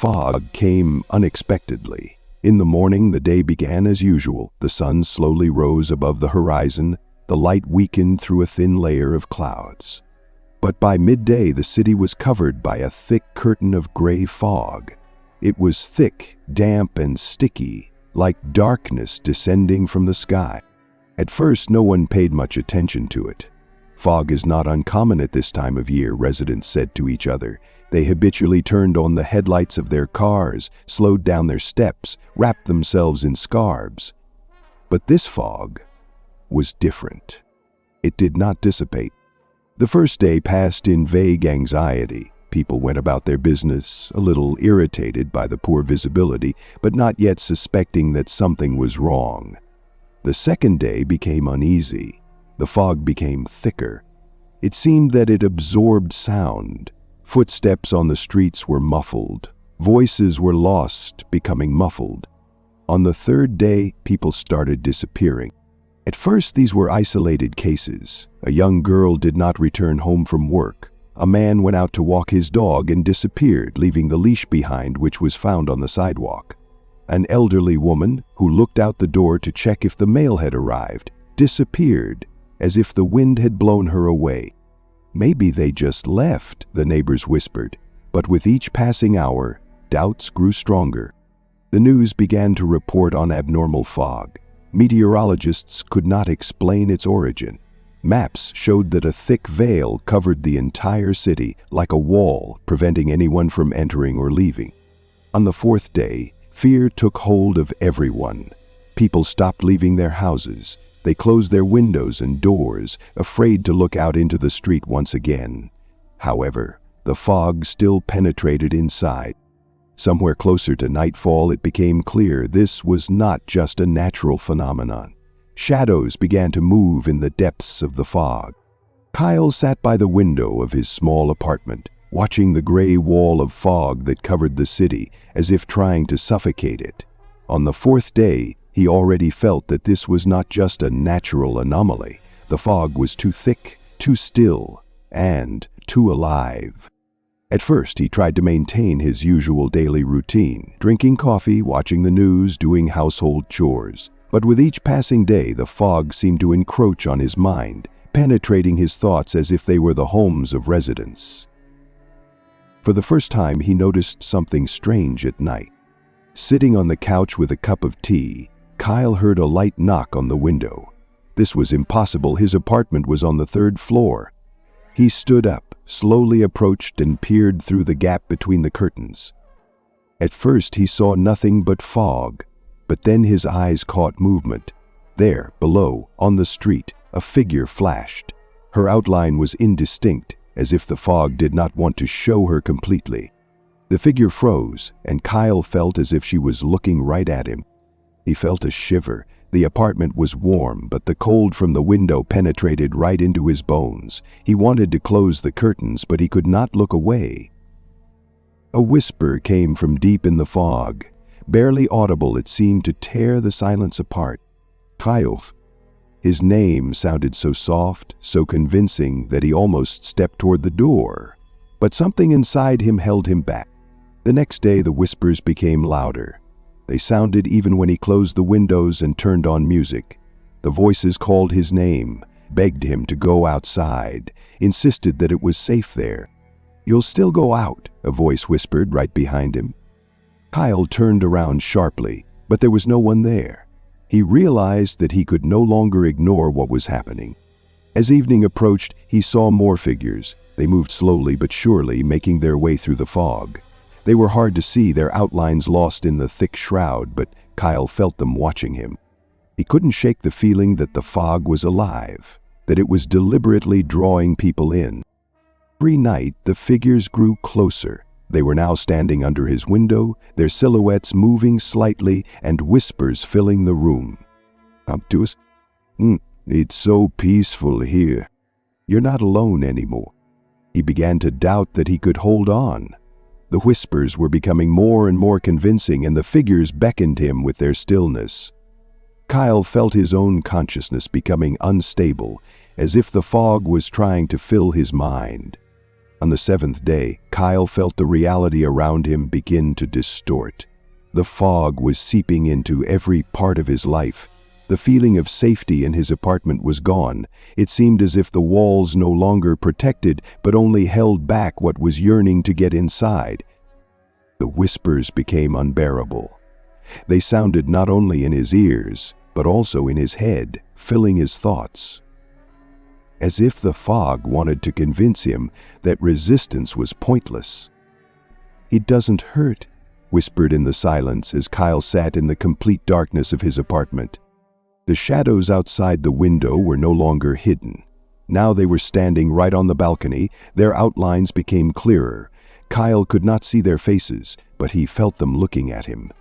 fog came unexpectedly. In the morning, the day began as usual. The sun slowly rose above the horizon. The light weakened through a thin layer of clouds. But by midday, the city was covered by a thick curtain of gray fog. It was thick, damp, and sticky, like darkness descending from the sky. At first, no one paid much attention to it. Fog is not uncommon at this time of year, residents said to each other. They habitually turned on the headlights of their cars, slowed down their steps, wrapped themselves in scarves. But this fog was different. It did not dissipate. The first day passed in vague anxiety. People went about their business, a little irritated by the poor visibility, but not yet suspecting that something was wrong. The second day became uneasy. The fog became thicker. It seemed that it absorbed sound. Footsteps on the streets were muffled. Voices were lost, becoming muffled. On the third day, people started disappearing. At first, these were isolated cases. A young girl did not return home from work. A man went out to walk his dog and disappeared, leaving the leash behind, which was found on the sidewalk. An elderly woman, who looked out the door to check if the mail had arrived, disappeared, as if the wind had blown her away. "Maybe they just left," the neighbors whispered. But with each passing hour, doubts grew stronger. The news began to report on abnormal fog. Meteorologists could not explain its origin. Maps showed that a thick veil covered the entire city, like a wall, preventing anyone from entering or leaving. On the fourth day, fear took hold of everyone. People stopped leaving their houses. They closed their windows and doors, afraid to look out into the street once again. However, the fog still penetrated inside. Somewhere closer to nightfall, it became clear this was not just a natural phenomenon. Shadows began to move in the depths of the fog. Kyle sat by the window of his small apartment, watching the gray wall of fog that covered the city, as if trying to suffocate it. On the fourth day, he already felt that this was not just a natural anomaly. The fog was too thick, too still, and too alive. At first, he tried to maintain his usual daily routine, drinking coffee, watching the news, doing household chores. But with each passing day, the fog seemed to encroach on his mind, penetrating his thoughts as if they were the homes of residents. For the first time, he noticed something strange at night. Sitting on the couch with a cup of tea, Kyle heard a light knock on the window. This was impossible. His apartment was on the third floor. He stood up, slowly approached, and peered through the gap between the curtains. At first, he saw nothing but fog, but then his eyes caught movement. There, below, on the street, a figure flashed. Her outline was indistinct, as if the fog did not want to show her completely. The figure froze, and Kyle felt as if she was looking right at him. He felt a shiver. The apartment was warm, but the cold from the window penetrated right into his bones. He wanted to close the curtains, but he could not look away. A whisper came from deep in the fog. Barely audible, it seemed to tear the silence apart. Kyle. His name sounded so soft, so convincing, that he almost stepped toward the door. But something inside him held him back. The next day, the whispers became louder. They sounded even when he closed the windows and turned on music. The voices called his name, begged him to go outside, insisted that it was safe there. "You'll still go out," a voice whispered right behind him. Kyle turned around sharply, but there was no one there. He realized that he could no longer ignore what was happening. As evening approached, he saw more figures. They moved slowly but surely, making their way through the fog. They were hard to see, their outlines lost in the thick shroud, but Kyle felt them watching him. He couldn't shake the feeling that the fog was alive, that it was deliberately drawing people in. Every night, the figures grew closer. They were now standing under his window, their silhouettes moving slightly and whispers filling the room. "Come to us. It's so peaceful here. You're not alone anymore." He began to doubt that he could hold on. The whispers were becoming more and more convincing, and the figures beckoned him with their stillness. Kyle felt his own consciousness becoming unstable, as if the fog was trying to fill his mind. On the seventh day, Kyle felt the reality around him begin to distort. The fog was seeping into every part of his life. The feeling of safety in his apartment was gone. It seemed as if the walls no longer protected, but only held back what was yearning to get inside. The whispers became unbearable. They sounded not only in his ears, but also in his head, filling his thoughts. As if the fog wanted to convince him that resistance was pointless. "It doesn't hurt," whispered in the silence as Kyle sat in the complete darkness of his apartment. The shadows outside the window were no longer hidden. Now they were standing right on the balcony. Their outlines became clearer. Kyle could not see their faces, but he felt them looking at him.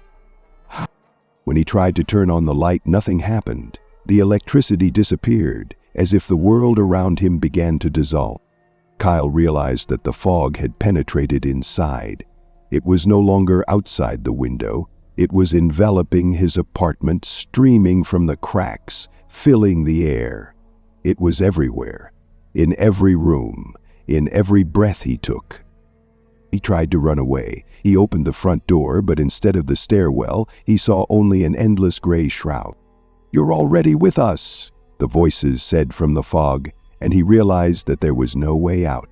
When he tried to turn on the light, nothing happened. The electricity disappeared, as if the world around him began to dissolve. Kyle realized that the fog had penetrated inside. It was no longer outside the window. It was enveloping his apartment, streaming from the cracks, filling the air. It was everywhere, in every room, in every breath he took. He tried to run away. He opened the front door, but instead of the stairwell, he saw only an endless gray shroud. "You're already with us," the voices said from the fog, and he realized that there was no way out.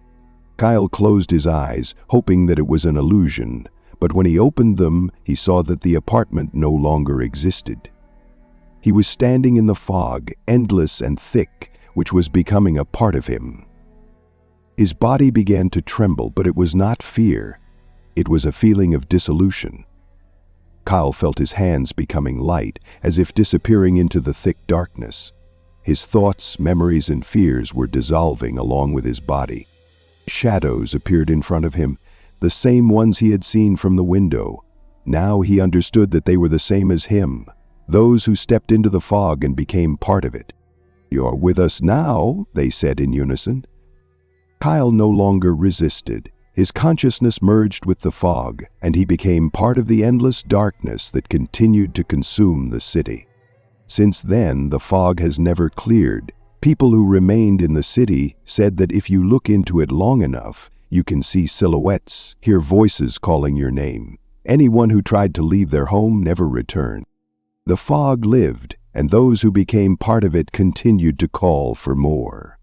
Kyle closed his eyes, hoping that it was an illusion, but when he opened them, he saw that the apartment no longer existed. He was standing in the fog, endless and thick, which was becoming a part of him. His body began to tremble, but it was not fear. It was a feeling of dissolution. Kyle felt his hands becoming light, as if disappearing into the thick darkness. His thoughts, memories, and fears were dissolving along with his body. Shadows appeared in front of him, the same ones he had seen from the window. Now he understood that they were the same as him, those who stepped into the fog and became part of it. "You're with us now," they said in unison. Kyle no longer resisted. His consciousness merged with the fog, and he became part of the endless darkness that continued to consume the city. Since then, the fog has never cleared. People who remained in the city said that if you look into it long enough, you can see silhouettes, hear voices calling your name. Anyone who tried to leave their home never returned. The fog lived, and those who became part of it continued to call for more.